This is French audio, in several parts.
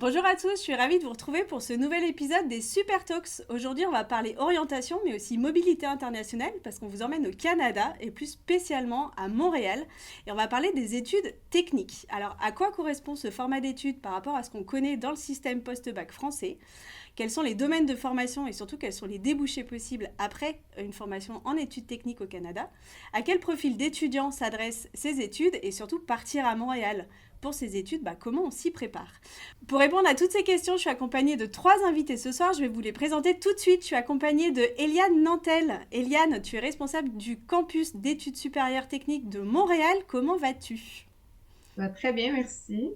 Bonjour à tous, je suis ravie de vous retrouver pour ce nouvel épisode des Super Talks. Aujourd'hui, on va parler orientation, mais aussi mobilité internationale, parce qu'on vous emmène au Canada, et plus spécialement à Montréal, et on va parler des études techniques. Alors, à quoi correspond ce format d'études par rapport à ce qu'on connaît dans le système post-bac français? Quels sont les domaines de formation et surtout quels sont les débouchés possibles après une formation en études techniques au Canada? À quel profil d'étudiants s'adressent ces études et surtout partir à Montréal pour ces études, comment on s'y prépare? Pour répondre à toutes ces questions, je suis accompagnée de trois invités ce soir. Je vais vous les présenter tout de suite. Je suis accompagnée de Eliane Nantel. Eliane, tu es responsable du campus d'études supérieures techniques de Montréal. Comment vas-tu? Très bien, merci.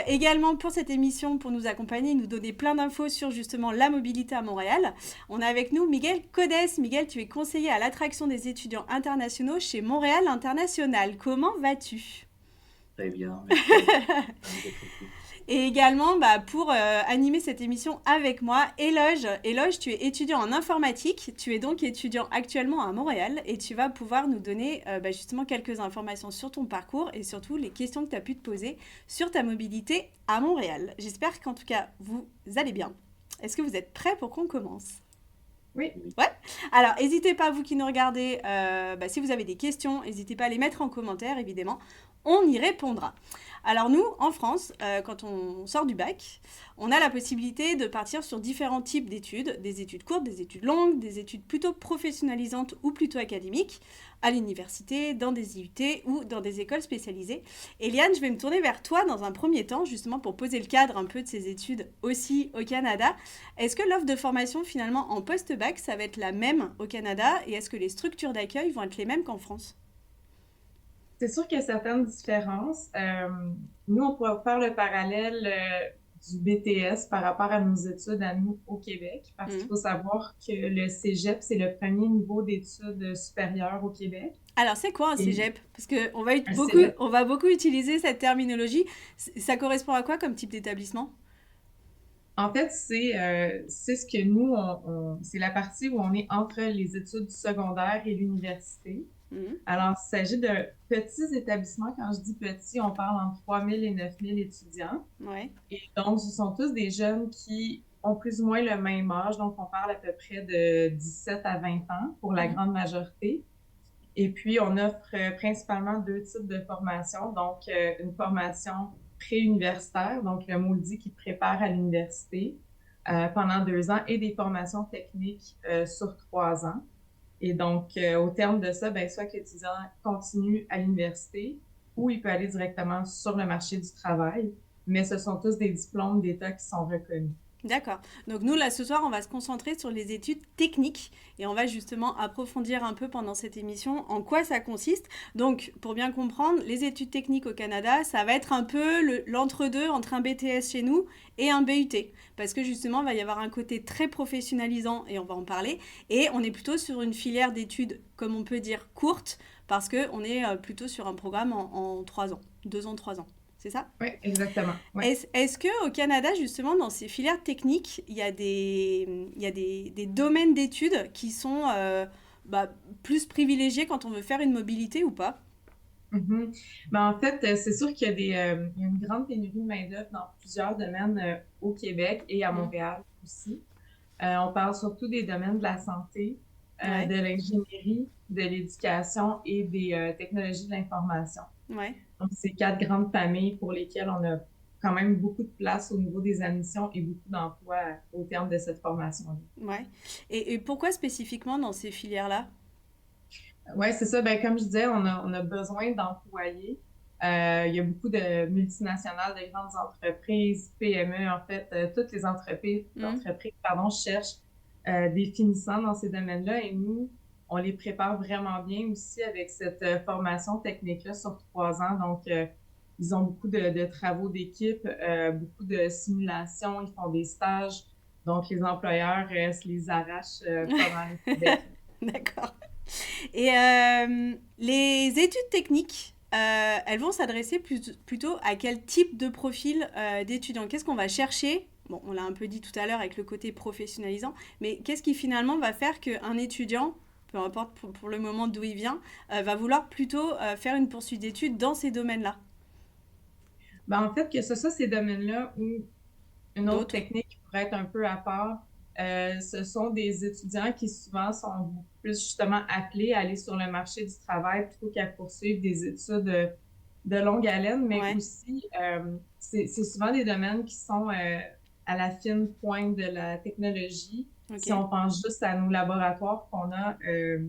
Également pour cette émission, pour nous accompagner, nous donner plein d'infos sur justement la mobilité à Montréal. On a avec nous Miguel Codes. Miguel, tu es conseiller à l'attraction des étudiants internationaux chez Montréal International. Comment vas-tu? Très bien, merci. Ravi d'être ici. Et également, pour animer cette émission avec moi, Éloge. Éloge, tu es étudiant en informatique. Tu es donc étudiant actuellement à Montréal et tu vas pouvoir nous donner justement quelques informations sur ton parcours et surtout les questions que tu as pu te poser sur ta mobilité à Montréal. J'espère qu'en tout cas, vous allez bien. Est-ce que vous êtes prêts pour qu'on commence? Oui, Oui. Ouais. Alors, n'hésitez pas, vous qui nous regardez, si vous avez des questions, n'hésitez pas à les mettre en commentaire, évidemment. On y répondra. Alors nous, en France, quand on sort du bac, on a la possibilité de partir sur différents types d'études, des études courtes, des études longues, des études plutôt professionnalisantes ou plutôt académiques, à l'université, dans des IUT ou dans des écoles spécialisées. Eliane, je vais me tourner vers toi dans un premier temps, justement pour poser le cadre un peu de ces études aussi au Canada. Est-ce que l'offre de formation finalement en post-bac, ça va être la même au Canada et est-ce que les structures d'accueil vont être les mêmes qu'en France? c'est sûr qu'il y a certaines différences. Nous, on pourrait faire le parallèle du BTS par rapport à nos études à nous au Québec, parce qu'il Mhm. faut savoir que le Cégep, c'est le premier niveau d'études supérieures au Québec. Alors, c'est quoi un Et cégep? Parce qu'on un Cégep, on va beaucoup utiliser cette terminologie. Ça correspond à quoi comme type d'établissement? en fait, c'est ce que nous, c'est la partie où on est entre les études secondaires et l'université. Mhm. Alors, il s'agit de petits établissements. Quand je dis petits, on parle entre 3 000 et 9 000 étudiants. Ouais. Et donc, ce sont tous des jeunes qui ont plus ou moins le même âge. Donc, on parle à peu près de 17 à 20 ans pour la Mhm. grande majorité. Et puis, on offre principalement deux types de formation. Donc, une formation pré-universitaire, donc le mot le dit qui prépare à l'université pendant 2 ans, et des formations techniques sur 3 ans. Et donc, au terme de ça, soit que l'étudiant continue à l'université ou il peut aller directement sur le marché du travail, mais ce sont tous des diplômes d'État qui sont reconnus. D'accord. Donc nous, là, ce soir, on va se concentrer sur les études techniques et on va justement approfondir un peu pendant cette émission en quoi ça consiste. Donc, pour bien comprendre, les études techniques au Canada, ça va être un peu l'entre-deux entre un BTS chez nous et un BUT. Parce que justement, il va y avoir un côté très professionnalisant et on va en parler. Et on est plutôt sur une filière d'études, comme on peut dire, courte, parce qu'on est plutôt sur un programme en 3 ans, 2 ans, 3 ans. C'est ça? Oui, exactement. Oui. Est-ce qu'au Canada, justement, dans ces filières techniques, il y a des domaines d'études qui sont plus privilégiés quand on veut faire une mobilité ou pas? Mhm. En fait, c'est sûr qu'il y a une grande pénurie de main-d'œuvre dans plusieurs domaines au Québec et à Mm. Montréal aussi. On parle surtout des domaines de la santé, Ouais, de l'ingénierie, de l'éducation et des technologies de l'information. ouais, Donc, c'est quatre grandes familles pour lesquelles on a quand même beaucoup de place au niveau des admissions et beaucoup d'emplois au terme de cette formation-là. ouais. Et pourquoi spécifiquement dans ces filières-là? Oui, c'est ça. Comme je disais, on a besoin d'employés. Il y a beaucoup de multinationales, de grandes entreprises, PME, en fait, toutes les Mm. entreprises, pardon, cherchent des finissants dans ces domaines-là et nous, on les prépare vraiment bien aussi avec cette formation technique-là sur 3 ans. Donc, ils ont beaucoup de travaux d'équipe, beaucoup de simulations, ils font des stages. Donc, les employeurs se les arrachent pas mal au Québec. D'accord. Et les études techniques, elles vont s'adresser plutôt à quel type de profil d'étudiant? Qu'est-ce qu'on va chercher? Bon, on l'a un peu dit tout à l'heure avec le côté professionnalisant, mais qu'est-ce qui finalement va faire qu'un étudiant, peu importe pour le moment d'où il vient, va vouloir plutôt faire une poursuite d'études dans ces domaines-là? Ben, en fait, que ce soit ces domaines-là ou une autre D'autres? technique qui pourrait être un peu à part, ce sont des étudiants qui souvent sont plus justement appelés à aller sur le marché du travail plutôt qu'à poursuivre des études de longue haleine, mais Ouais, aussi c'est souvent des domaines qui sont à la fine pointe de la technologie. Si ok. on pense juste à nos laboratoires qu'on a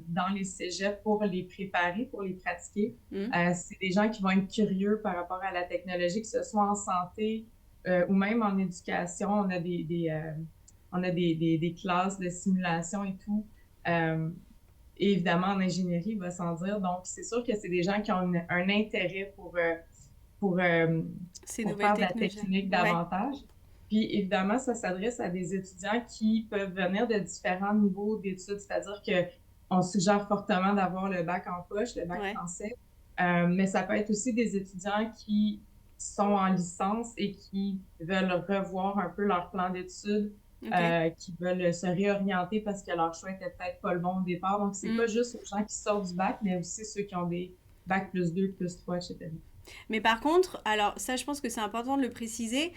dans les cégeps pour les préparer, pour les pratiquer, Hmm. c'est des gens qui vont être curieux par rapport à la technologie, que ce soit en santé, ou même en éducation, on a des classes de simulation et tout. Euh, et évidemment, en ingénierie, il va sans dire. Donc, c'est sûr que c'est des gens qui ont un intérêt pour, euh, Ces pour nouvelles faire de la technologies. technique Ouais. davantage. Puis, évidemment, ça s'adresse à des étudiants qui peuvent venir de différents niveaux d'études, c'est-à-dire qu'on suggère fortement d'avoir le bac en poche, le bac Ouais. français, mais ça peut être aussi des étudiants qui sont en licence et qui veulent revoir un peu leur plan d'études, Ok. qui veulent se réorienter parce que leur choix était peut-être pas le bon au départ. Donc, c'est Hmm. pas juste aux gens qui sortent du bac, mais aussi ceux qui ont des bac +2, +3, etc. Mais par contre, alors ça, je pense que c'est important de le préciser,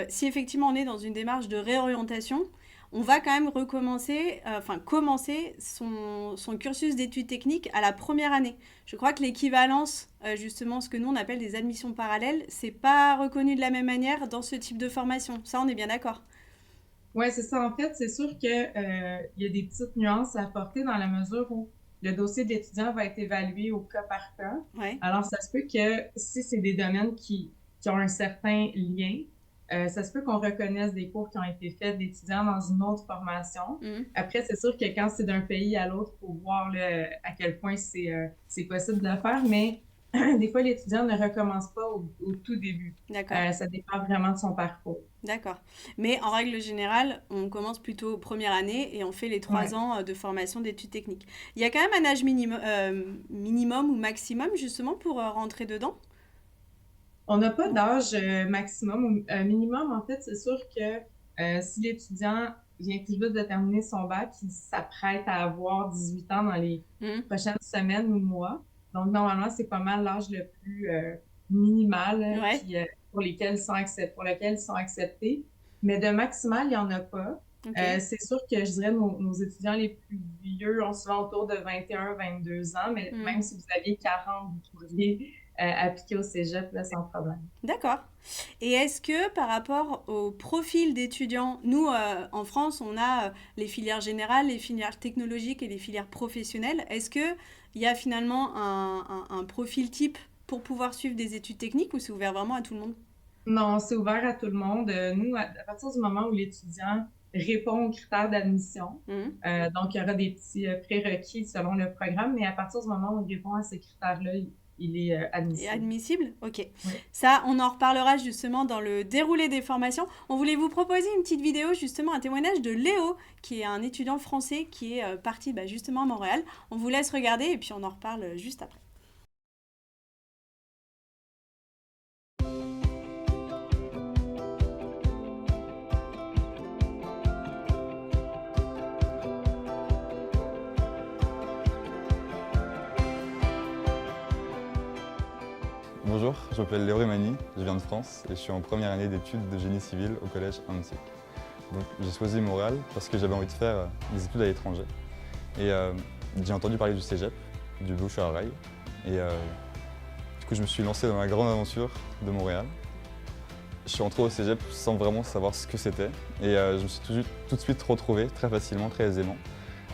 si effectivement on est dans une démarche de réorientation, on va quand même recommencer, enfin commencer son cursus d'études techniques à la première année. Je crois que l'équivalence, justement, ce que nous on appelle des admissions parallèles, c'est pas reconnu de la même manière dans ce type de formation. Ça, on est bien d'accord. Ouais, c'est ça. En fait, c'est sûr que, il y a des petites nuances à apporter dans la mesure où le dossier de l'étudiant va être évalué au cas par cas. Ouais. Alors, ça se peut que si c'est des domaines qui ont un certain lien, ça se peut qu'on reconnaisse des cours qui ont été faits d'étudiants dans une autre formation. Mhm. Après, c'est sûr que quand c'est d'un pays à l'autre, il faut voir là, à quel point c'est possible de le faire, mais des fois, l'étudiant ne recommence pas au tout début. D'accord. Ça dépend vraiment de son parcours. D'accord. Mais en règle générale, on commence plutôt première année et on fait les trois Ouais. ans de formation d'études techniques. Il y a quand même un âge minimum ou maximum justement pour rentrer dedans? On n'a pas Non. d'âge maximum ou minimum. En fait, c'est sûr que si l'étudiant vient tout juste de terminer son bac, il s'apprête à avoir 18 ans dans les Mhm. prochaines semaines ou mois. Donc, normalement, c'est pas mal l'âge le plus minimal Ouais. pour lequel ils sont acceptés. Mais de maximal, il n'y en a pas. Ok. C'est sûr que je dirais nos étudiants les plus vieux ont souvent autour de 21, 22 ans, mais Mhm. même si vous aviez 40, vous pourriez appliquer au cégep là, sans problème. D'accord. Et est-ce que par rapport au profil d'étudiants, nous en France, on a les filières générales, les filières technologiques et les filières professionnelles. Est-ce que il y a finalement un profil type pour pouvoir suivre des études techniques ou c'est ouvert vraiment à tout le monde? Non, c'est ouvert à tout le monde. Nous, à partir du moment où l'étudiant répond aux critères d'admission, Mhm. donc il y aura des petits prérequis selon le programme, mais à partir du moment où il répond à ces critères-là, il est Et admissible. admissible? Ok. Oui. Ça, on en reparlera justement dans le déroulé des formations. On voulait vous proposer une petite vidéo, justement, un témoignage de Léo, qui est un étudiant français qui est parti justement à Montréal. On vous laisse regarder et puis on en reparle juste après. Bonjour, je m'appelle Léo Remani, je viens de France et je suis en première année d'études de génie civil au collège Antique. Donc j'ai choisi Montréal parce que j'avais envie de faire des études à l'étranger. Et j'ai entendu parler du cégep, du bouche à oreille. Et du coup je me suis lancé dans la grande aventure de Montréal. Je suis entré au cégep sans vraiment savoir ce que c'était. Et je me suis tout de suite retrouvé très facilement, très aisément.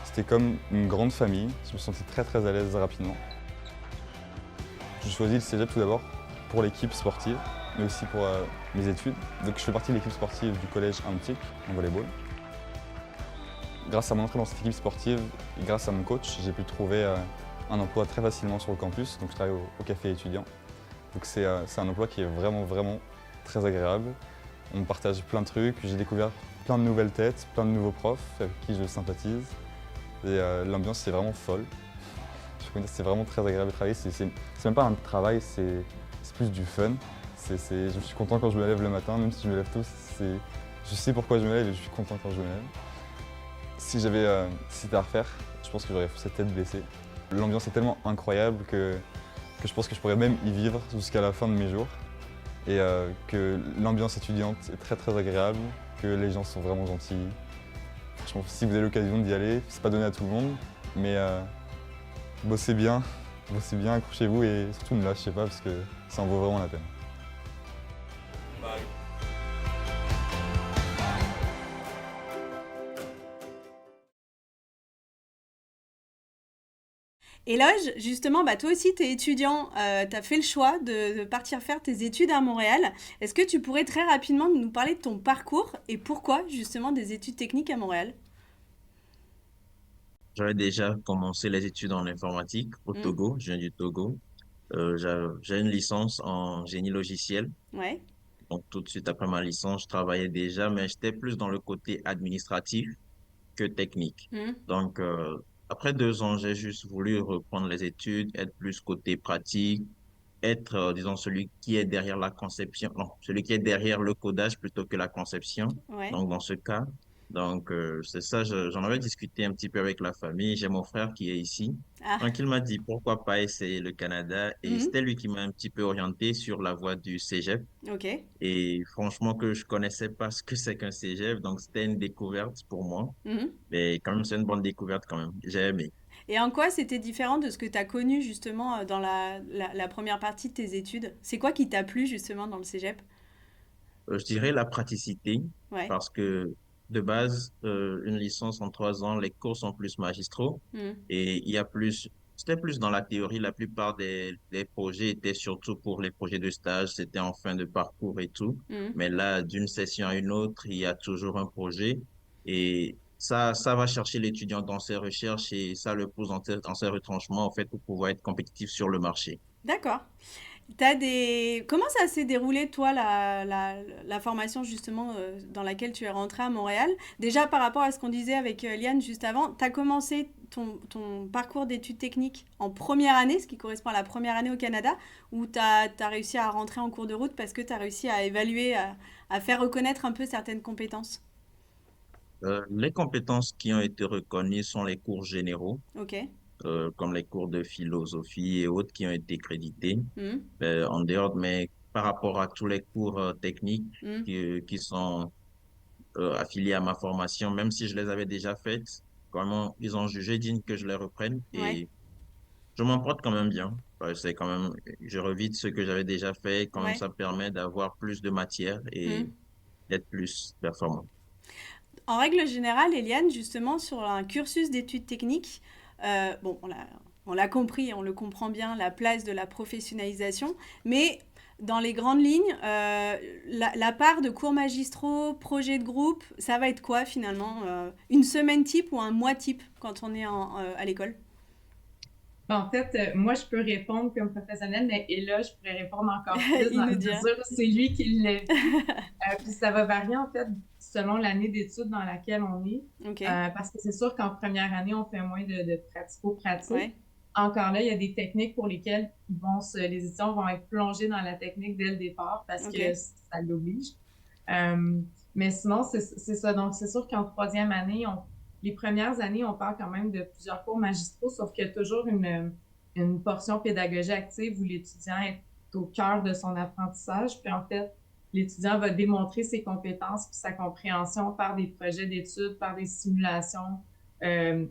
C'était comme une grande famille, je me sentais très à l'aise rapidement. J'ai choisi le cégep tout d'abord pour l'équipe sportive, mais aussi pour mes études. Donc je fais partie de l'équipe sportive du collège Antique en volleyball. Grâce à mon entrée dans cette équipe sportive et grâce à mon coach, j'ai pu trouver un emploi très facilement sur le campus. Donc je travaille au café étudiant. Donc c'est un emploi qui est vraiment très agréable. On partage plein de trucs, j'ai découvert plein de nouvelles têtes, plein de nouveaux profs avec qui je sympathise. Et l'ambiance c'est vraiment folle. C'est vraiment très agréable de travailler. C'est même pas un travail, c'est plus du fun. Je suis content quand je me lève le matin, même si je me lève tôt. Je sais pourquoi je me lève et je suis content quand je me lève. Si c'était à refaire, je pense que j'aurais fait cette tête baissée. L'ambiance est tellement incroyable que je pense que je pourrais même y vivre jusqu'à la fin de mes jours. et que l'ambiance étudiante est très très agréable, que les gens sont vraiment gentils. Franchement, si vous avez l'occasion d'y aller, c'est pas donné à tout le monde, mais bossez bien, accrochez-vous et surtout ne lâchez pas parce que ça en vaut vraiment la peine. Éloge, justement, bah, toi aussi, tu es étudiant, tu as fait le choix de partir faire tes études à Montréal. Est-ce que tu pourrais très rapidement nous parler de ton parcours et pourquoi justement des études techniques à Montréal? J'avais déjà commencé les études en informatique au Hmm. Togo, je viens du Togo. J'ai une licence en génie logiciel. Ouais. Donc tout de suite après ma licence, je travaillais déjà, mais j'étais plus dans le côté administratif que technique. Hmm. Donc après 2 ans, j'ai juste voulu reprendre les études, être plus côté pratique, être, disons, celui qui est derrière la conception, non, celui qui est derrière le codage plutôt que la conception. Ouais. Donc, dans ce cas, donc, c'est ça, j'en avais discuté un petit peu avec la famille. J'ai mon frère qui est ici. Ah. Donc, il m'a dit pourquoi pas essayer le Canada et Hmm. c'était lui qui m'a un petit peu orienté sur la voie du cégep. Ok. Et franchement, que je connaissais pas ce que c'est qu'un cégep, donc c'était une découverte pour moi. Hmm. Mais quand même, c'est une bonne découverte quand même. J'ai aimé. Et en quoi c'était différent de ce que tu as connu justement dans la première partie de tes études? C'est quoi qui t'a plu justement dans le cégep? Je dirais la praticité, Ouais. parce que de base, une licence en 3 ans, les cours sont plus magistraux Hmm. et il y a plus, c'était plus dans la théorie. La plupart des projets étaient surtout pour les projets de stage, c'était en fin de parcours et tout. Hmm. Mais là, d'une session à une autre, il y a toujours un projet et ça va chercher l'étudiant dans ses recherches et ça le pousse dans ses retranchements, en fait, pour pouvoir être compétitif sur le marché. D'accord. T'as des... Comment ça s'est déroulé, toi, la formation justement dans laquelle tu es rentrée à Montréal? Déjà, par rapport à ce qu'on disait avec Liane juste avant, tu as commencé ton parcours d'études techniques en première année, ce qui correspond à la première année au Canada, ou tu as réussi à rentrer en cours de route parce que tu as réussi à évaluer, à faire reconnaître un peu certaines compétences? Les compétences qui ont été reconnues sont les cours généraux Ok. comme les cours de philosophie et autres qui ont été crédités Mhm. en dehors, mais par rapport à tous les cours techniques Mhm. qui sont affiliés à ma formation, même si je les avais déjà faites, vraiment, ils ont jugé digne que je les reprenne Ouais. et je m'en porte quand même bien. C'est quand même, je revis ce que j'avais déjà fait, quand même, Ouais. ça permet d'avoir plus de matière et Mhm. d'être plus performant. En règle générale, Eliane, justement, sur un cursus d'études techniques, bon, on l'a compris, on le comprend bien, la place de la professionnalisation, mais dans les grandes lignes, la part de cours magistraux, projets de groupe, ça va être quoi finalement? Une semaine type ou un mois type quand on est à l'école? Ben, en fait, moi, je peux répondre comme professionnelle, mais et là, je pourrais répondre encore plus Il dans nous la dira. mesure où c'est lui qui l'a vu. Puis ça va varier, en fait, selon l'année d'études dans laquelle on est. Ok, Parce que c'est sûr qu'en première année, on fait moins de pratico-pratique. ouais. Encore là, il y a des techniques pour lesquelles les étudiants vont être plongés dans la technique dès le départ parce Ok. que ça l'oblige. Euh, mais sinon, c'est ça. Donc, c'est sûr qu'en troisième année, les premières années, on parle quand même de plusieurs cours magistraux, sauf qu'il y a toujours une portion pédagogie active où l'étudiant est au cœur de son apprentissage. Puis en fait, l'étudiant va démontrer ses compétences puis sa compréhension par des projets d'études, par des simulations, euh,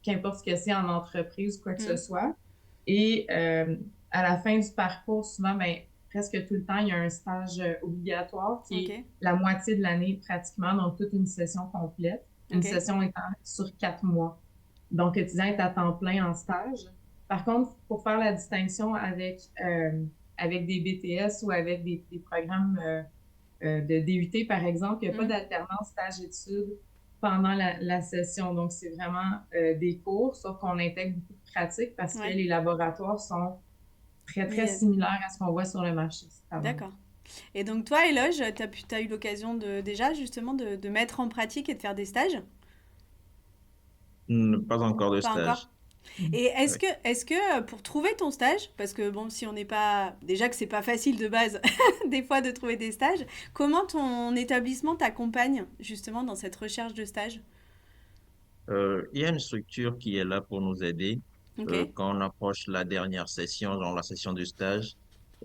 qu'importe ce que c'est en entreprise ou quoi que ce Hmm. soit. Et à la fin du parcours, souvent, ben, presque tout le temps, il y a un stage obligatoire qui Ok, est la moitié de l'année pratiquement, donc toute une session complète. Une ok. session étant sur 4 mois. Donc, l'étudiant est à temps plein en stage. Par contre, pour faire la distinction avec des BTS ou avec des programmes de DUT, par exemple, il n'y a pas Hmm. d'alternance stage-études pendant la session. Donc, c'est vraiment des cours, sauf qu'on intègre beaucoup de pratiques parce que Ouais. les laboratoires sont très, très Mais, similaires à ce qu'on voit sur le marché du travail. d'accord. Et donc toi, Eloge, t'as eu l'occasion déjà justement de mettre en pratique et de faire des stages? Pas encore de Pas encore? stage. Et est-ce Ouais. que, est-ce que pour trouver ton stage, parce que bon, si on n'est pas, déjà que c'est pas facile de base, des fois de trouver des stages, comment ton établissement t'accompagne justement dans cette recherche de stage? Il y a une structure qui est là pour nous aider. Ok, Quand on approche la dernière session, genre la session du stage,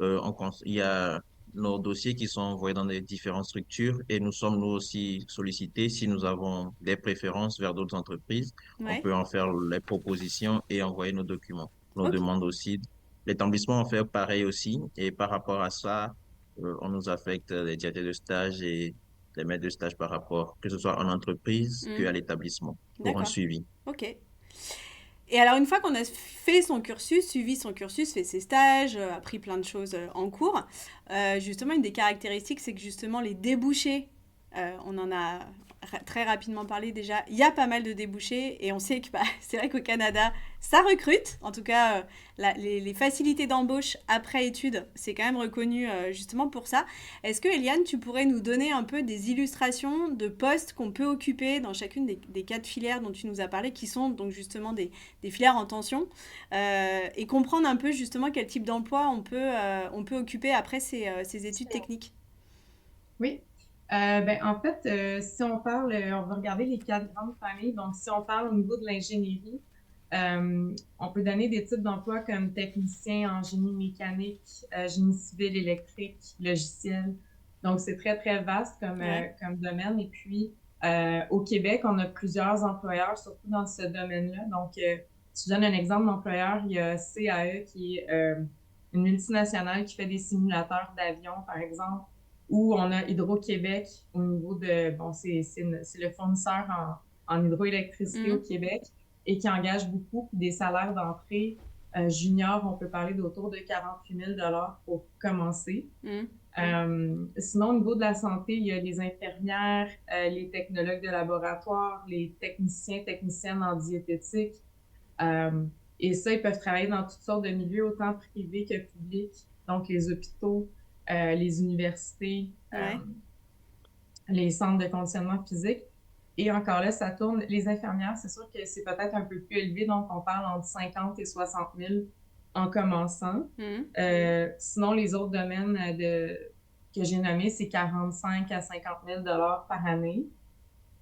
il y a nos dossiers qui sont envoyés dans les différentes structures et nous sommes nous aussi sollicités si nous avons des préférences vers d'autres entreprises. On Ouais. peut en faire les propositions et envoyer nos documents, nos Ok. demandes aussi. L'établissement en fait pareil aussi et par rapport à ça, on nous affecte les directeurs de stage et les maîtres de stage par rapport, que ce soit en entreprise Hmm. qu'à l'établissement, pour un D'accord. suivi. Ok. Et alors, une fois qu'on a fait son cursus, suivi son cursus, fait ses stages, appris plein de choses en cours, justement, une des caractéristiques, c'est que justement, les débouchés, on en a très rapidement parlé déjà, il y a pas mal de débouchés et on sait que bah, c'est vrai qu'au Canada, ça recrute. En tout cas, les facilités d'embauche après études, c'est quand même reconnu justement pour ça. Est-ce que, Eliane, tu pourrais nous donner un peu des illustrations de postes qu'on peut occuper dans chacune des quatre filières dont tu nous as parlé, qui sont donc justement des filières en tension, et comprendre un peu justement quel type d'emploi on peut occuper après ces études techniques. Oui. Ben, en fait, si on parle, on va regarder les quatre grandes familles. Donc, si on parle au niveau de l'ingénierie, on peut donner des types d'emplois comme technicien en génie mécanique, génie civil, électrique, logiciel. Donc, c'est très, très vaste Ouais. comme domaine. Et puis, au Québec, on a plusieurs employeurs, surtout dans ce domaine-là. Donc, si je donne un exemple d'employeur, il y a CAE qui est une multinationale qui fait des simulateurs d'avions, par exemple, ou on a Hydro-Québec au niveau de, bon, c'est le fournisseur en hydroélectricité au Mhm. Québec et qui engage beaucoup, puis des salaires d'entrée juniors, on peut parler d'autour de 48 000 pour commencer. Mhm. Sinon, au niveau de la santé, il y a les infirmières, les technologues de laboratoire, les techniciens, techniciennes en diététique. Euh, et ça, ils peuvent travailler dans toutes sortes de milieux, autant privés que publics, donc les hôpitaux, les universités, Ouais. les centres de conditionnement physique. Et encore là, ça tourne. Les infirmières, c'est sûr que c'est peut-être un peu plus élevé, donc on parle entre 50 et 60 000 en commençant. Mhm. Sinon, les autres domaines que j'ai nommés, c'est 45 à 50 000 par année.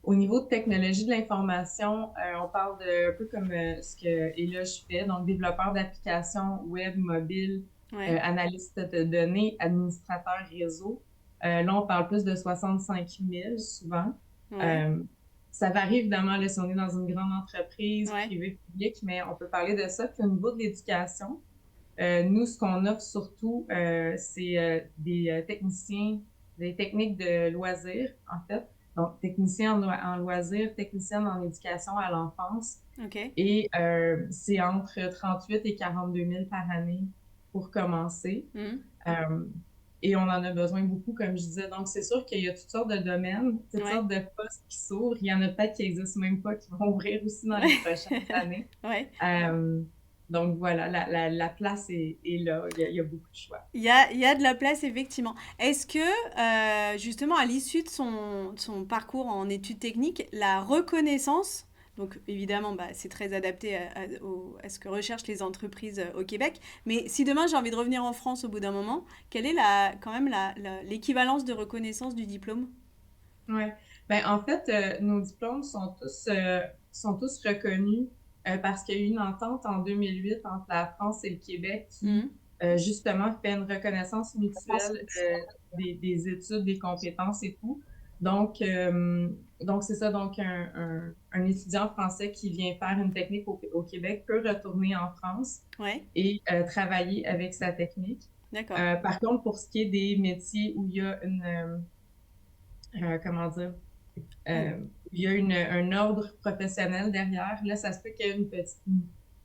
Au niveau de technologie de l'information, on parle de un peu comme ce que Eloge fait, donc développeur d'applications web, mobile, Ouais. analyste de données, administrateur réseau. Là, on parle plus de 65 000 souvent. Ouais. Euh, Ça varie évidemment là, si on est dans une grande entreprise, Ouais. privée, publique, mais on peut parler de ça. Puis au niveau de l'éducation, nous, ce qu'on offre surtout, c'est des techniciens, des techniques de loisirs, en fait. Donc, technicien en loisirs, technicienne en éducation à l'enfance. Ok. Et c'est entre 38 et 42 000 par année pour commencer. Mhm. Euh, et on en a besoin beaucoup, comme je disais. Donc, c'est sûr qu'il y a toutes sortes de domaines, toutes Ouais. sortes de postes qui s'ouvrent. Il y en a peut-être qui n'existent même pas, qui vont ouvrir aussi dans les prochaines années. Ouais. Euh, donc voilà, la place est là. Il y a beaucoup de choix. Il y a de la place, effectivement. Est-ce que, justement, à l'issue de son parcours en études techniques, la reconnaissance, donc évidemment, bah, c'est très adapté à ce que recherchent les entreprises au Québec, mais si demain j'ai envie de revenir en France au bout d'un moment, quelle est quand même l'équivalence de reconnaissance du diplôme? Ouais. Ben, en fait, nos diplômes sont tous reconnus parce qu'il y a eu une entente en 2008 entre la France et le Québec qui, Mhm. justement, fait une reconnaissance mutuelle des études, des compétences et tout. Donc, donc c'est ça. Donc, un étudiant français qui vient faire une technique au Québec peut retourner en France Ouais, et travailler avec sa technique. d'accord. Par contre, pour ce qui est des métiers où il y a comment dire, Ou- il y a un ordre professionnel derrière. Là, ça se peut qu'il y ait une petite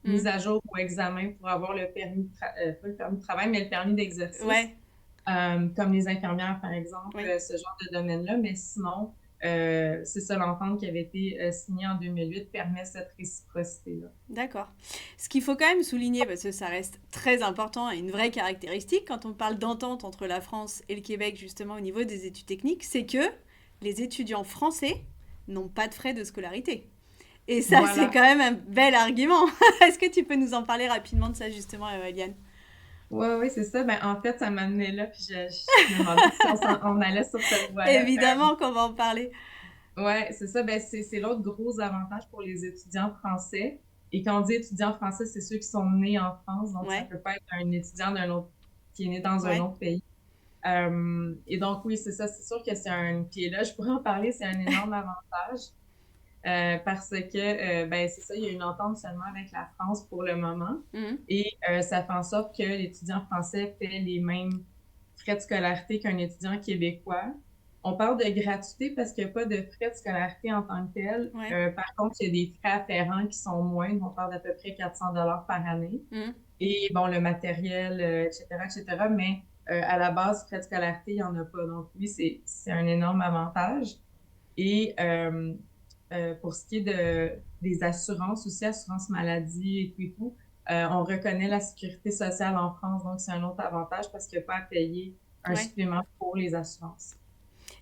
mise Mhm. à jour ou examen pour avoir le permis pas le permis de travail, mais le permis d'exercice, Ouais, comme les infirmières, par exemple, oui. ce genre de domaine-là. Mais sinon, c'est ça, l'entente qui avait été signée en 2008 permet cette réciprocité-là. D'accord. Ce qu'il faut quand même souligner, parce que ça reste très important et une vraie caractéristique quand on parle d'entente entre la France et le Québec, justement au niveau des études techniques, c'est que les étudiants français n'ont pas de frais de scolarité. Et ça, c'est Voilà. quand même un bel argument. Est-ce que tu peux nous en parler rapidement de ça, justement, Eliane? Oui, oui, c'est ça. Ben, en fait, ça m'a amené là, puis je me demandais si on allait sur cette voie-là. Évidemment qu'on va en parler. Ouais, c'est ça. Ben, c'est l'autre gros avantage pour les étudiants français. Et quand on dit étudiants français, c'est ceux qui sont nés en France. Donc, ça Ouais, peut pas être un étudiant d'un autre qui est né dans un ouais. autre pays. Et donc, oui, c'est ça. C'est sûr que puis là, je pourrais en parler, c'est un énorme avantage parce que, ben, c'est ça, il y a une entente seulement avec la France pour le moment. Et ça fait en sorte que l'étudiant français fait les mêmes frais de scolarité qu'un étudiant québécois. On parle de gratuité parce qu'il n'y a pas de frais de scolarité en tant que tel. Ouais. Par contre, il y a des frais afférents qui sont moindres. On parle d'à peu près 400 $ par année. Et bon, le matériel, etc., etc. Mais à la base, frais de scolarité, il n'y en a pas. Donc, oui, c'est un énorme avantage. Et pour ce qui est des assurances aussi, assurance maladie et tout, on reconnaît la sécurité sociale en France. Donc, c'est un autre avantage parce qu'il n'y a pas à payer un Ouais. supplément pour les assurances.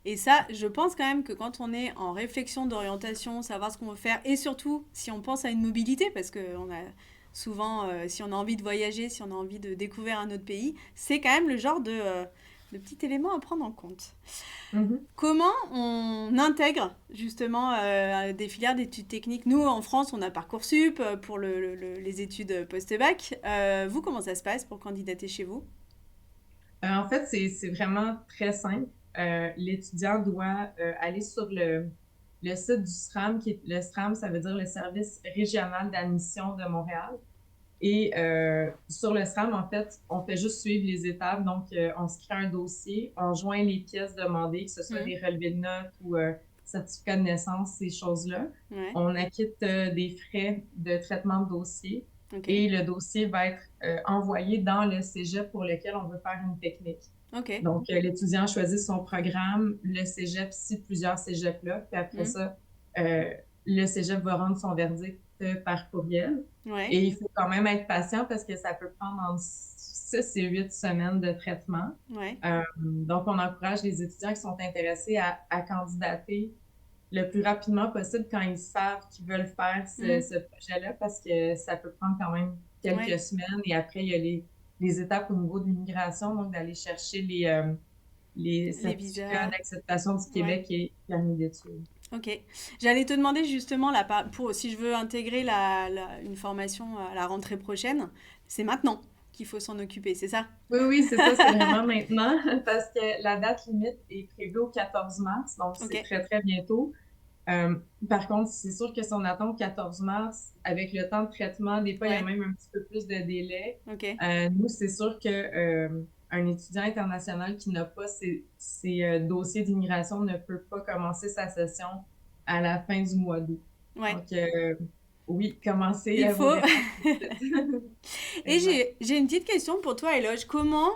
Et ça, je pense quand même que quand on est en réflexion d'orientation, savoir ce qu'on veut faire, et surtout si on pense à une mobilité, parce que on a souvent, si on a envie de voyager, si on a envie de découvrir un autre pays, c'est quand même le genre de petit élément à prendre en compte. Comment on intègre justement des filières d'études techniques? Nous, en France, on a Parcoursup pour les études post-bac. Vous, comment ça se passe pour candidater chez vous? En fait, c'est vraiment très simple. L'étudiant doit aller sur le site du SRAM, le SRAM, ça veut dire le Service régional d'admission de Montréal. Et sur le SRAM, en fait, on fait juste suivre les étapes. Donc, on se crée un dossier, on joint les pièces demandées, que ce soit des relevés de notes ou certificat de naissance, ces choses-là. Ouais. On acquitte des frais de traitement de dossier. Ok. Et le dossier va être envoyé dans le cégep pour lequel on veut faire une technique. Ok. Donc, l'étudiant choisit son programme, le cégep, si plusieurs cégeps là, puis après ça, le cégep va rendre son verdict par courriel. Ouais. Et il faut quand même être patient parce que ça peut prendre entre 6 et 8 semaines de traitement. Ouais. Donc, on encourage les étudiants qui sont intéressés à candidater le plus rapidement possible quand ils savent qu'ils veulent faire ce projet-là parce que ça peut prendre quand même quelques semaines. Et après, il y a les étapes au niveau de l'immigration, donc d'aller chercher les certificats d'acceptation du Québec et permis d'études. Ok. J'allais te demander justement, si je veux intégrer une formation à la rentrée prochaine, c'est maintenant qu'il faut s'en occuper, c'est ça? Oui, c'est ça, c'est vraiment maintenant parce que la date limite est prévue au 14 mars, donc c'est très, très bientôt. Par contre, c'est sûr que si on attend le 14 mars, avec le temps de traitement, des fois, il y a même un petit peu plus de délai. Nous, c'est sûr que un étudiant international qui n'a pas ses dossiers d'immigration ne peut pas commencer sa session à la fin du mois d'août. Donc, oui, commencez à vous Et j'ai une petite question pour toi, Éloge. Comment,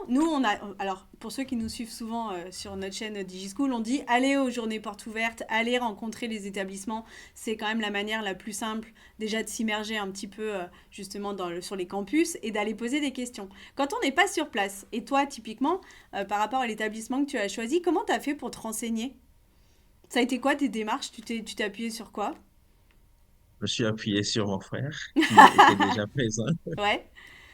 alors pour ceux qui nous suivent souvent sur notre chaîne DigiSchool, on dit allez aux journées portes ouvertes, allez rencontrer les établissements. C'est quand même la manière la plus simple déjà de s'immerger un petit peu justement sur les campus et d'aller poser des questions. Quand on n'est pas sur place, et toi typiquement, par rapport à l'établissement que tu as choisi, comment tu as fait pour te renseigner? Ça a été quoi tes démarches? Tu t'es appuyé sur quoi? Je me suis appuyé sur mon frère qui était déjà présent. Ouais.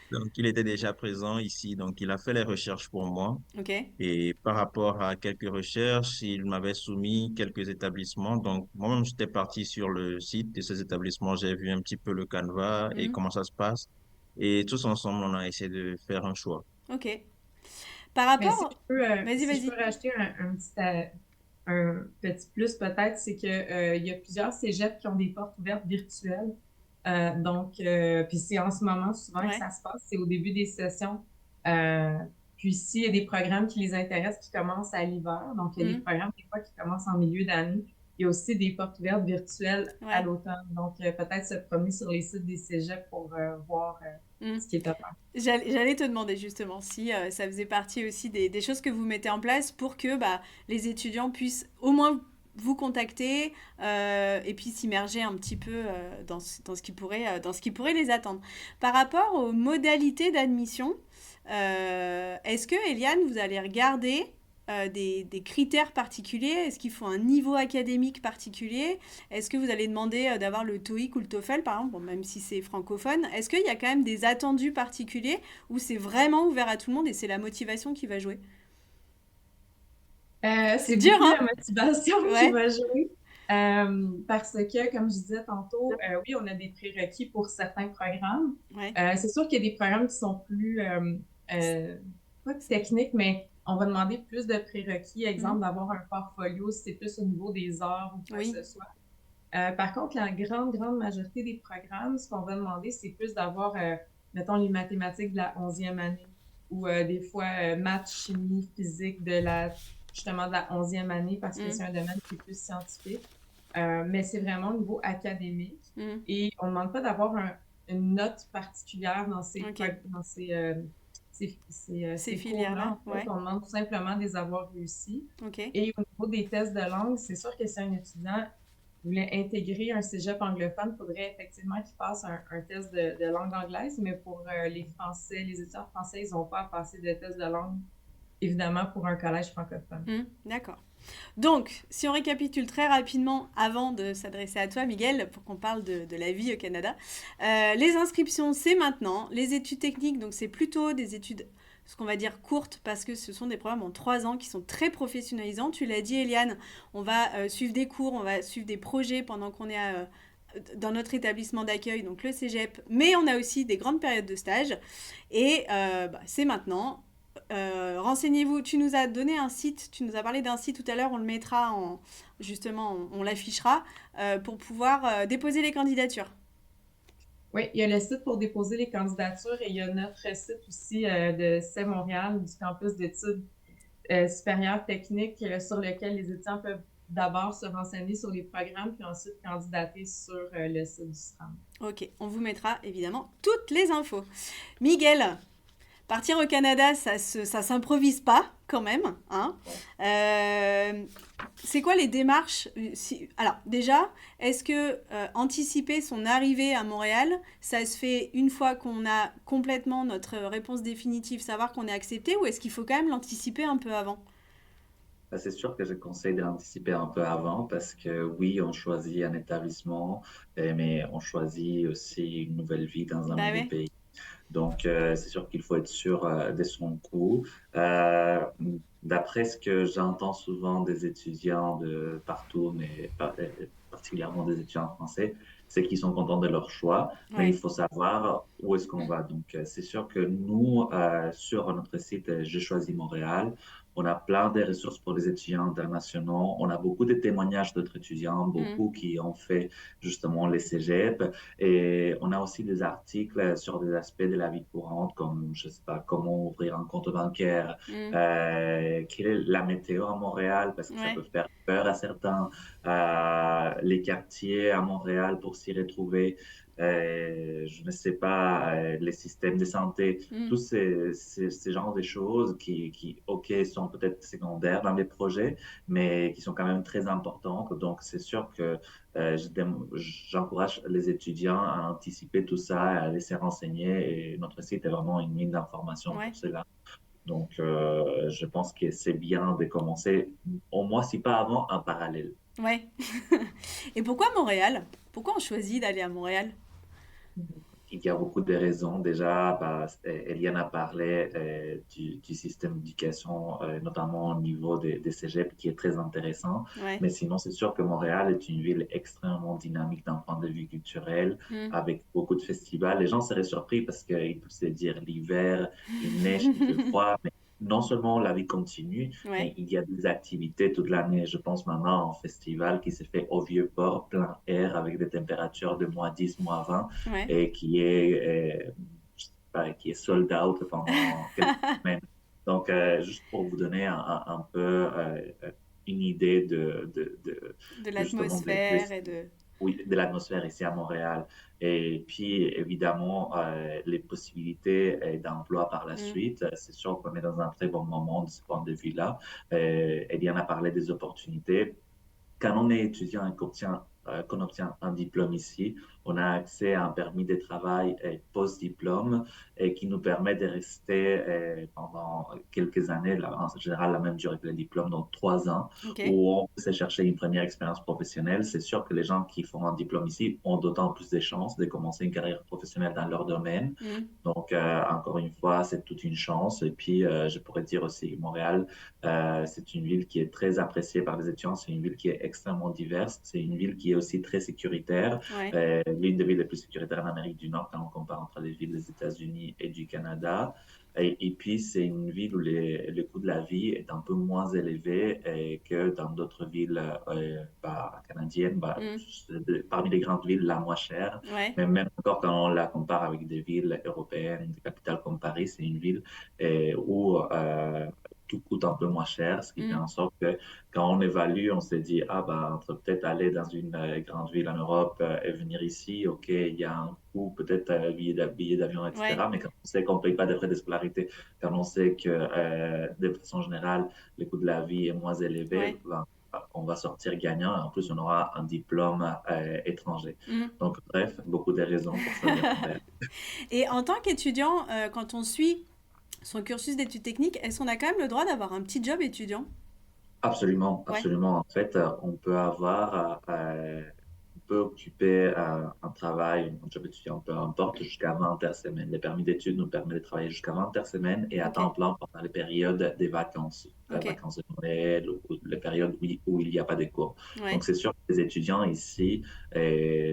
Donc, il était déjà présent ici. Donc, il a fait les recherches pour moi. Ok. Et par rapport à quelques recherches, il m'avait soumis quelques établissements. Donc, moi-même, j'étais parti sur le site de ces établissements. J'ai vu un petit peu le canevas et comment ça se passe. Et tous ensemble, on a essayé de faire un choix. Ok. Par Mais si rapport... je peux, Vas-y. je peux rajouter un petit plus peut-être, c'est que il y a plusieurs cégeps qui ont des portes ouvertes virtuelles. Donc, puis c'est en ce moment souvent que ça se passe, c'est au début des sessions. Puis s'il y a des programmes qui les intéressent qui commencent à l'hiver, donc il y a des programmes des fois qui commencent en milieu d'année. Il y a aussi des portes ouvertes virtuelles à l'automne. Donc, peut-être se promener sur les sites des cégeps pour voir ce qui est offert. J'allais te demander justement si ça faisait partie aussi des choses que vous mettez en place pour que les étudiants puissent au moins vous contacter et puis s'immerger un petit peu dans ce qui pourrait les attendre. Par rapport aux modalités d'admission, est-ce que, Eliane, vous allez regarder des critères particuliers? Est-ce qu'il faut un niveau académique particulier? Est-ce que vous allez demander d'avoir le TOEIC ou le TOEFL, par exemple, même si c'est francophone? Est-ce qu'il y a quand même des attendus particuliers ou c'est vraiment ouvert à tout le monde et c'est la motivation qui va jouer? C'est dur, beaucoup hein? la motivation qui va jouer. Parce que, comme je disais tantôt, oui, on a des prérequis pour certains programmes. C'est sûr qu'il y a des programmes qui sont plus, pas techniques, mais on va demander plus de prérequis, exemple, Mhm. d'avoir un portfolio si c'est plus au niveau des heures ou quoi que Oui. ce soit. Par contre, la grande majorité des programmes, ce qu'on va demander, c'est plus d'avoir, mettons, les mathématiques de la 11e année ou des fois maths, chimie, physique justement de la 11e année parce que Mhm. c'est un domaine qui est plus scientifique. Mais c'est vraiment au niveau académique Mhm. et on ne demande pas d'avoir une note particulière dans Ok. Ces ces cours-là. filières-là, En fait, ouais. on demande tout simplement de les avoir réussis. Ok. Et au niveau des tests de langue, c'est sûr que si un étudiant voulait intégrer un cégep anglophone, il faudrait effectivement qu'il passe un test de langue anglaise, mais pour les Français, les étudiants français, ils n'ont pas à passer de test de langue, évidemment, pour un collège francophone. D'accord. Donc, si on récapitule très rapidement avant de s'adresser à toi, Miguel, pour qu'on parle de la vie au Canada, les inscriptions, c'est maintenant. Les études techniques, donc c'est plutôt des études, ce qu'on va dire courtes, parce que ce sont des programmes en 3 ans qui sont très professionnalisants. Tu l'as dit, Eliane, on va suivre des cours, on va suivre des projets pendant qu'on est dans notre établissement d'accueil, donc le cégep, mais on a aussi des grandes périodes de stage. Et c'est maintenant. Renseignez-vous, tu nous as donné un site, tu nous as parlé d'un site tout à l'heure, on le mettra justement, on l'affichera pour pouvoir déposer les candidatures. Oui, il y a le site pour déposer les candidatures et il y a notre site aussi de CES Montréal, du campus d'études supérieures techniques, sur lequel les étudiants peuvent d'abord se renseigner sur les programmes, puis ensuite candidater sur le site du SRAM. Ok, on vous mettra évidemment toutes les infos. Miguel, partir au Canada, ça s'improvise pas quand même, hein. C'est quoi les démarches Alors déjà, est-ce que anticiper son arrivée à Montréal, ça se fait une fois qu'on a complètement notre réponse définitive, savoir qu'on est accepté, ou est-ce qu'il faut quand même l'anticiper un peu avant? C'est sûr que je conseille de l'anticiper un peu avant parce que oui, on choisit un établissement, mais on choisit aussi une nouvelle vie dans un Bah nouveau ouais. pays. Donc, c'est sûr qu'il faut être sûr de son coup. Euh, D'après ce que j'entends souvent des étudiants de partout, mais particulièrement des étudiants français, c'est qu'ils sont contents de leur choix, mais il Ouais. faut savoir où est-ce qu'on va. Donc, c'est sûr que nous, sur notre site Je choisis Montréal, on a plein de ressources pour les étudiants internationaux. On a beaucoup de témoignages d'autres étudiants, Mm. beaucoup qui ont fait justement les cégeps. Et on a aussi des articles sur des aspects de la vie courante, comme, je sais pas, comment ouvrir un compte bancaire, Mm. quelle est la météo à Montréal, parce que ça Ouais. peut faire peur à certains, les quartiers à Montréal pour s'y retrouver, je ne sais pas, les systèmes de santé, Mm. tous ces genres de choses OK, sont peut-être secondaires dans les projets, mais qui sont quand même très importantes. Donc, c'est sûr que j'encourage les étudiants à anticiper tout ça, à aller se renseigner et notre site est vraiment une mine d'informations Ouais. pour cela. Donc, je pense que c'est bien de commencer, au moins si pas avant, en parallèle. Ouais. Et pourquoi Montréal? Pourquoi on choisit d'aller à Montréal? Il y a beaucoup de raisons. Déjà, bah, Eliane a parlé du système d'éducation, notamment au niveau des cégeps, qui est très intéressant. Ouais. Mais sinon, c'est sûr que Montréal est une ville extrêmement dynamique d'un point de vue culturel, Mm. avec beaucoup de festivals. Les gens seraient surpris parce qu'ils peuvent se dire l'hiver, il neige, il fait froid. Mais non seulement la vie continue, Ouais. mais il y a des activités toute l'année. Je pense maintenant au festival qui se fait au Vieux-Port, plein air, avec des températures de -10, -20 Ouais. et je sais pas, qui est sold out pendant quelques semaines. Donc, juste pour vous donner un peu une idée De justement l'atmosphère et de... oui, de l'atmosphère ici à Montréal. Et puis, évidemment, les possibilités d'emploi par la Mm. suite. C'est sûr qu'on est dans un très bon moment de ce point de vue-là. Eliane a parlé des opportunités. Quand on est étudiant et qu'on obtient un diplôme ici, on a accès à un permis de travail post-diplôme et qui nous permet de rester pendant quelques années, là, en général la même durée que le diplôme, donc 3 ans, Ok. où on peut se chercher une première expérience professionnelle. C'est sûr que les gens qui font un diplôme ici ont d'autant plus de chances de commencer une carrière professionnelle dans leur domaine. Mm. Donc, encore une fois, c'est toute une chance. Et puis, je pourrais dire aussi, Montréal, c'est une ville qui est très appréciée par les étudiants. C'est une ville qui est extrêmement diverse. C'est une ville qui est aussi très sécuritaire. Ouais. L'une des villes les plus sécuritaires en Amérique du Nord quand on compare entre les villes des États-Unis et du Canada. Et puis, c'est une ville où le coût de la vie est un peu moins élevé que dans d'autres villes canadiennes. Mm. Parmi les grandes villes, la moins chère. Ouais. Mais même encore quand on la compare avec des villes européennes, des capitales comme Paris, c'est une ville où tout coûte un peu moins cher, ce qui fait Mm. en sorte que quand on évalue, on s'est dit, ah bah, entre peut-être aller dans une grande ville en Europe et venir ici, ok, il y a un coût, peut-être billet d'avion, Ouais. etc. Mais quand on sait qu'on ne paye pas de frais de scolarité, quand on sait que de façon générale, le coût de la vie est moins élevé, Ouais. ben, on va sortir gagnant et en plus, on aura un diplôme étranger. Mm. Donc, bref, beaucoup de raisons pour choisir Montréal. Et en tant qu'étudiant, quand on suit son cursus d'études techniques, est-ce qu'on a quand même le droit d'avoir un petit job étudiant? Absolument, Ouais. absolument. En fait, on peut occuper un travail, un job étudiant, peu importe, jusqu'à 20 heures semaine. Le permis d'études nous permet de travailler jusqu'à 20 heures semaine et à Ok. temps plein pendant les périodes des vacances, Ok. vacances de Noël ou les périodes où il n'y a pas de cours. Ouais. Donc, c'est sûr que les étudiants ici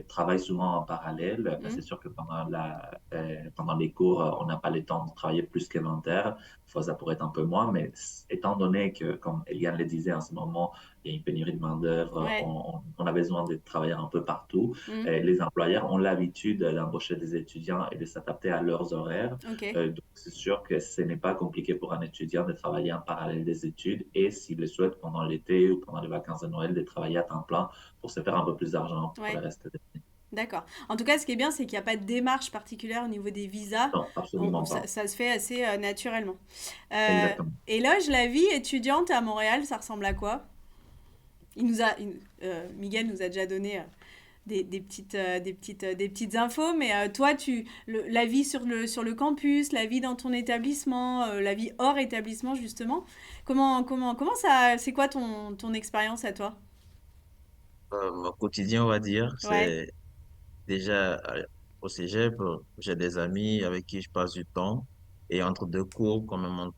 travaillent souvent en parallèle. Mm. C'est sûr que pendant les cours, on n'a pas le temps de travailler plus que 20 heures. Fois, ça pourrait être un peu moins, mais étant donné que, comme Eliane le disait en ce moment, il y a une pénurie de main-d'œuvre, Ouais. on a besoin de travailleurs un peu partout. Mm. Les employeurs ont l'habitude d'embaucher des étudiants et de s'adapter à leurs horaires. Ok. Donc, c'est sûr que ce n'est pas compliqué pour un étudiant de travailler en parallèle des études et s'il le souhaite pendant l'été ou pendant les vacances de Noël, de travailler à temps plein pour se faire un peu plus d'argent pour le Ouais. reste de l'année. D'accord. En tout cas, ce qui est bien, c'est qu'il n'y a pas de démarche particulière au niveau des visas. Non, absolument Ça, pas. ça se fait assez naturellement. Euh, Exactement. et là, la vie étudiante à Montréal, ça ressemble à quoi? Miguel nous a déjà donné des petites infos, mais toi, la vie sur le campus, la vie dans ton établissement, la vie hors établissement, justement, comment ça, c'est quoi ton expérience à toi? Mon quotidien, on va dire, Ouais. c'est déjà au cégep, j'ai des amis avec qui je passe du temps. Et entre deux cours, quand même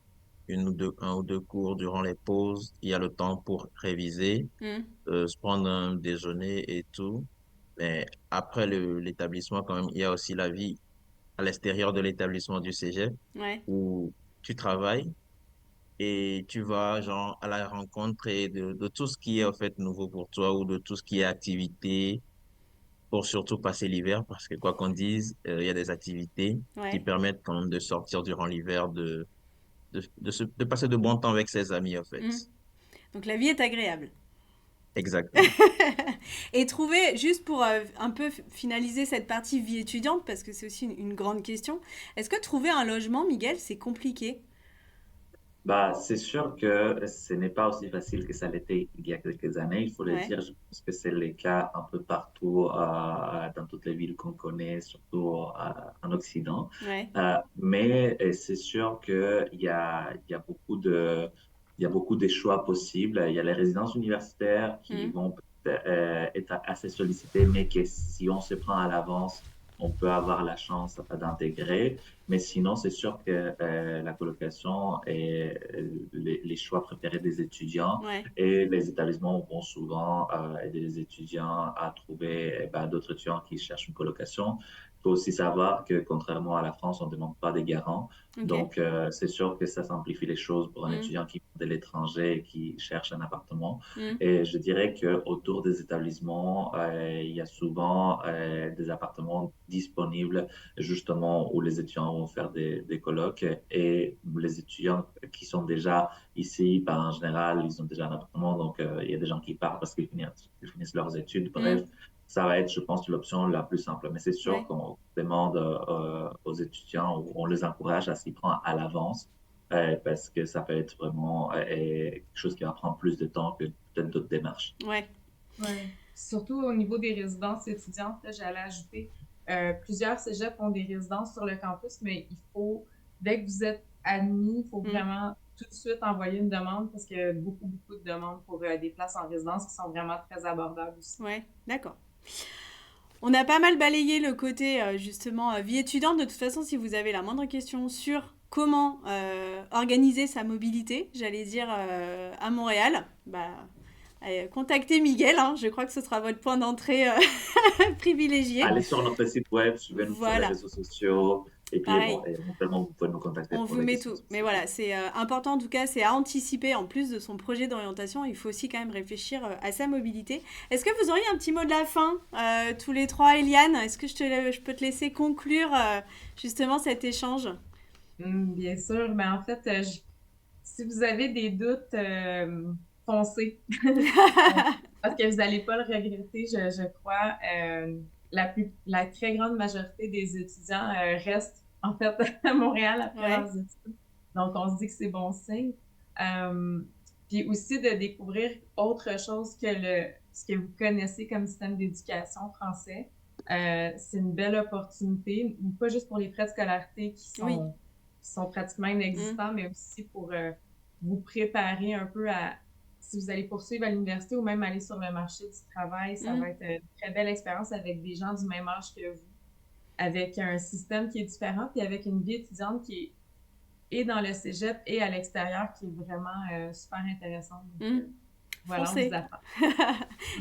un ou deux cours durant les pauses, il y a le temps pour réviser, Hmm. se prendre un déjeuner et tout. Mais après l'établissement, quand même, il y a aussi la vie à l'extérieur de l'établissement du cégep Ouais. où tu travailles et tu vas genre à la rencontre de tout ce qui est en fait nouveau pour toi ou de tout ce qui est activité pour surtout passer l'hiver parce que quoi qu'on dise, il y a des activités qui Ouais. permettent quand même de sortir durant l'hiver, de passer de bons temps avec ses amis en fait. Hmm. Donc la vie est agréable. Exactement. Et trouver, juste pour un peu finaliser cette partie vie étudiante, parce que c'est aussi une grande question, est-ce que trouver un logement, Miguel, c'est compliqué? Bah, c'est sûr que ce n'est pas aussi facile que ça l'était il y a quelques années, il faut le Ouais. dire. Je pense que c'est le cas un peu partout dans toutes les villes qu'on connaît, surtout en Occident. Ouais. Mais c'est sûr qu'il y a il y a beaucoup de choix possibles. Il y a les résidences universitaires qui Hmm. vont peut-être, être assez sollicitées, mais que si on se prend à l'avance, on peut avoir la chance d'intégrer. Mais sinon, c'est sûr que la colocation est les choix préférés des étudiants Ouais. et les établissements vont souvent aider les étudiants à trouver d'autres étudiants qui cherchent une colocation. Il faut aussi savoir que contrairement à la France, on ne demande pas des garants. Ok. Donc, c'est sûr que ça simplifie les choses pour un Hmm. étudiant qui vient de l'étranger et qui cherche un appartement. Hmm. Et je dirais qu'autour des établissements, il y a souvent des appartements disponibles justement où les étudiants vont faire des colloques et les étudiants qui sont déjà ici, ben, en général, ils ont déjà un appartement, donc il y a des gens qui partent parce qu'ils finissent leurs études. Hmm. Bref, ça va être, je pense, l'option la plus simple. Mais c'est sûr Ouais. qu'on demande aux étudiants ou on les encourage à s'y prendre à l'avance parce que ça peut être vraiment quelque chose qui va prendre plus de temps que peut-être d'autres démarches. Ouais. Ouais. Surtout au niveau des résidences étudiantes, là, j'allais ajouter, plusieurs cégeps ont des résidences sur le campus, mais il faut, dès que vous êtes admis, il faut Hmm. vraiment tout de suite envoyer une demande parce qu'il y a beaucoup, beaucoup de demandes pour des places en résidence qui sont vraiment très abordables aussi. Ouais. D'accord. On a pas mal balayé le côté justement vie étudiante. De toute façon, si vous avez la moindre question sur comment organiser sa mobilité, j'allais dire à Montréal, bah, allez, contactez Miguel. Hein, je crois que ce sera votre point d'entrée privilégié. Allez sur notre site web, suivez-nous sur les Voilà. réseaux sociaux. Et puis, bon, Pareil. éventuellement, vous pouvez nous contacter On pour vous les met questions tout. Mais spécifiques. voilà, c'est important en tout cas, c'est à anticiper en plus de son projet d'orientation. Il faut aussi quand même réfléchir à sa mobilité. Est-ce que vous auriez un petit mot de la fin, tous les trois, Eliane? Est-ce que je peux te laisser conclure justement cet échange? Bien sûr, mais en fait, si vous avez des doutes, foncez. Parce que vous n'allez pas le regretter, je crois. La très grande majorité des étudiants restent en fait à Montréal après Ouais. leurs études. Donc, on se dit que c'est bon signe. Euh, Puis aussi de découvrir autre chose que ce que vous connaissez comme système d'éducation français. C'est une belle opportunité, pas juste pour les frais de scolarité Oui. qui sont pratiquement Mm. inexistants, mais aussi pour vous préparer un peu à si vous allez poursuivre à l'université ou même aller sur le marché du travail. Ça va Mm. être une très belle expérience avec des gens du même âge que vous, avec un système qui est différent, puis avec une vie étudiante qui est dans le cégep et à l'extérieur, qui est vraiment super intéressante. Donc, Mm. voilà, on vous Foncez. attend.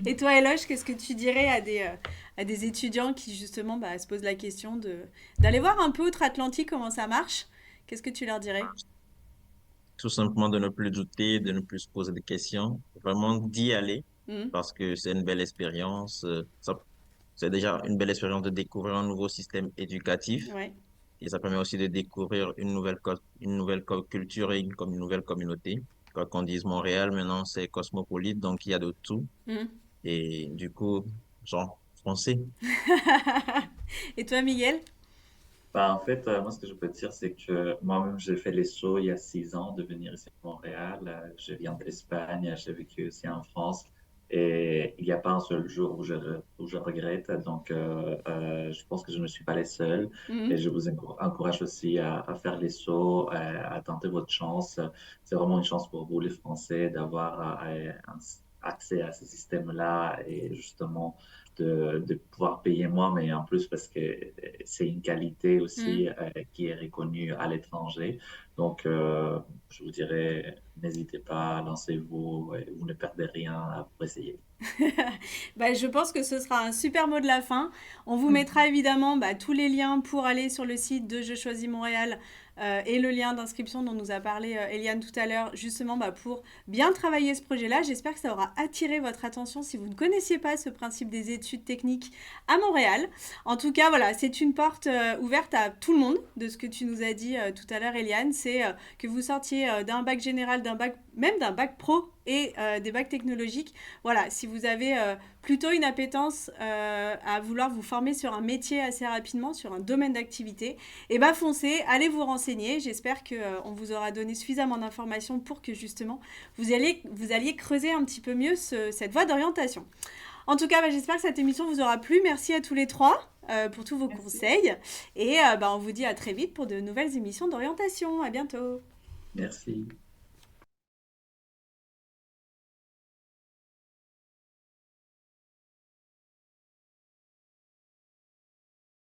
Et toi, Eloge, qu'est-ce que tu dirais à des étudiants qui justement se posent la question d'aller voir un peu outre-Atlantique comment ça marche? Qu'est-ce que tu leur dirais? Tout simplement de ne plus douter, de ne plus se poser de questions, vraiment d'y aller Mm. parce que c'est une belle expérience. C'est déjà une belle expérience de découvrir un nouveau système éducatif Ouais. et ça permet aussi de découvrir une nouvelle culture et une nouvelle communauté. Quoi qu'on dise Montréal, maintenant c'est cosmopolite, donc il y a de tout. Mm. Et du coup, genre, français. Et toi, Miguel? Bah, en fait, moi, ce que je peux te dire, c'est que moi-même, j'ai fait les sauts il y a 6 ans de venir ici à Montréal. Je viens d'Espagne, j'ai vécu aussi en France. Et il n'y a pas un seul jour où je regrette. Donc, je pense que je ne suis pas les seuls. Et Mm. je vous encourage aussi à faire les sauts, à tenter votre chance. C'est vraiment une chance pour vous, les Français, d'avoir accès à ce système-là et justement de pouvoir payer moins, mais en plus parce que c'est une qualité Mm. aussi qui est reconnue à l'étranger. Donc, je vous dirais, n'hésitez pas, lancez-vous, vous ne perdez rien pour essayer. Je pense que ce sera un super mot de la fin. On vous mettra évidemment tous les liens pour aller sur le site de Je choisis Montréal et le lien d'inscription dont nous a parlé Eliane tout à l'heure, justement pour bien travailler ce projet-là. J'espère que ça aura attiré votre attention si vous ne connaissiez pas ce principe des études techniques à Montréal. En tout cas, voilà, c'est une porte ouverte à tout le monde de ce que tu nous as dit tout à l'heure, Eliane. C'est que vous sortiez d'un bac général, même d'un bac pro et des bacs technologiques. Voilà, si vous avez plutôt une appétence à vouloir vous former sur un métier assez rapidement, sur un domaine d'activité, et foncez, allez vous renseigner. J'espère qu'on vous aura donné suffisamment d'informations pour que justement vous alliez creuser un petit peu mieux cette voie d'orientation. En tout cas, j'espère que cette émission vous aura plu. Merci à tous les trois pour tous vos Merci. conseils. Et on vous dit à très vite pour de nouvelles émissions d'orientation. À bientôt. Merci.